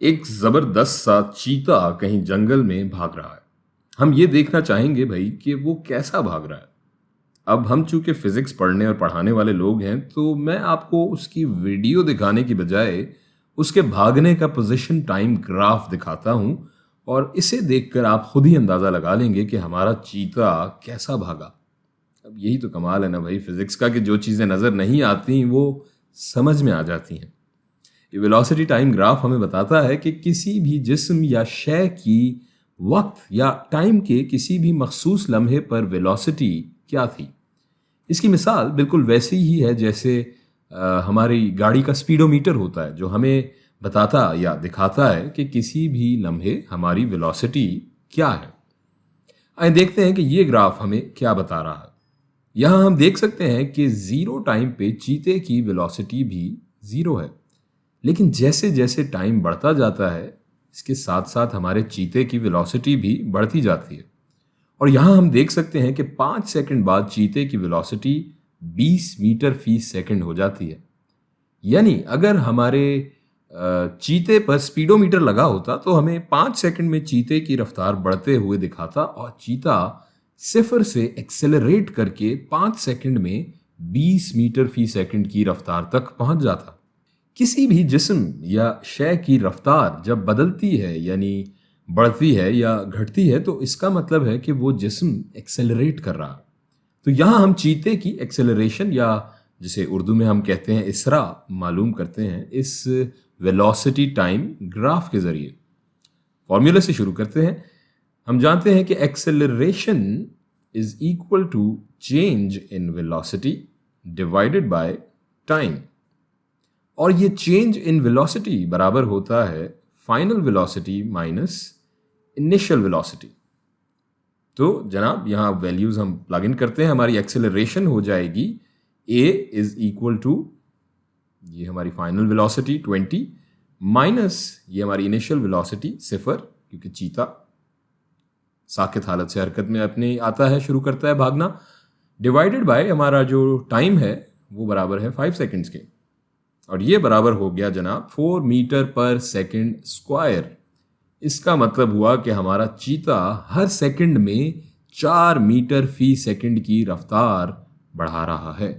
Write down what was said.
एक जबरदस्त सा चीता कहीं जंगल में भाग रहा है। हम ये देखना चाहेंगे भाई कि वो कैसा भाग रहा है। अब हम चूंकि फिजिक्स पढ़ने और पढ़ाने वाले लोग हैं, तो मैं आपको उसकी वीडियो दिखाने की बजाय उसके भागने का पोजीशन टाइम ग्राफ दिखाता हूं, और इसे देखकर आप खुद ही अंदाजा लगा लेंगे कि हमारा चीता कैसा भागा। अब यही तो कमाल है ना भाई फिजिक्स का, कि जो चीजें नजर नहीं आती वो समझ में आ जाती हैं। ये वेलोसिटी टाइम ग्राफ हमें बताता है कि किसी भी जिस्म या शय की वक्त या टाइम के किसी भी मखसूस लम्हे पर वेलोसिटी क्या थी। इसकी मिसाल बिल्कुल वैसी ही है जैसे हमारी गाड़ी का स्पीडोमीटर होता है, जो हमें बताता या दिखाता है कि किसी भी लम्हे हमारी वेलोसिटी क्या है। आइए देखते हैं कि ये ग्राफ हमें क्या बता रहा है। यहाँ हम देख सकते हैं कि जीरो टाइम पे चीते की वेलोसिटी भी जीरो है, लेकिन जैसे जैसे टाइम बढ़ता जाता है, इसके साथ साथ हमारे चीते की वेलोसिटी भी बढ़ती जाती है। और यहाँ हम देख सकते हैं कि 5 सेकंड बाद चीते की वेलोसिटी 20 मीटर फी सेकंड हो जाती है। यानी अगर हमारे चीते पर स्पीडोमीटर लगा होता तो हमें 5 सेकंड में चीते की रफ्तार बढ़ते हुए दिखाता, और चीता सिफर से एक्सेलरेट करके 5 सेकंड में 20 मीटर फी सेकंड की रफ्तार तक पहुंच जाता। किसी भी जिस्म या शय की रफ्तार जब बदलती है, यानी बढ़ती है या घटती है, तो इसका मतलब है कि वो जिस्म एक्सेलरेट कर रहा है। तो यहाँ हम चीते की एक्सेलरेशन, या जिसे उर्दू में हम कहते हैं इसरा, मालूम करते हैं इस वेलोसिटी टाइम ग्राफ के जरिए। फॉर्मूले से शुरू करते हैं। हम जानते हैं कि acceleration is equal to change in velocity divided by time, और ये चेंज इन वेलोसिटी बराबर होता है final velocity minus initial velocity. तो जनाब यहाँ वैल्यूज हम प्लग इन करते हैं। हमारी एक्सेलरेशन हो जाएगी a इज इक्वल टू, ये हमारी फाइनल वेलोसिटी 20 माइनस ये हमारी इनिशियल वेलोसिटी 0, क्योंकि चीता साकित हालत से हरकत में अपने आता है, शुरू करता है भागना, डिवाइडेड बाय हमारा जो टाइम है वो बराबर है 5 सेकेंड्स के, और ये बराबर हो गया जनाब 4 मीटर पर सेकेंड स्क्वायर। इसका मतलब हुआ कि हमारा चीता हर सेकंड में 4 मीटर फी सेकंड की रफ्तार बढ़ा रहा है।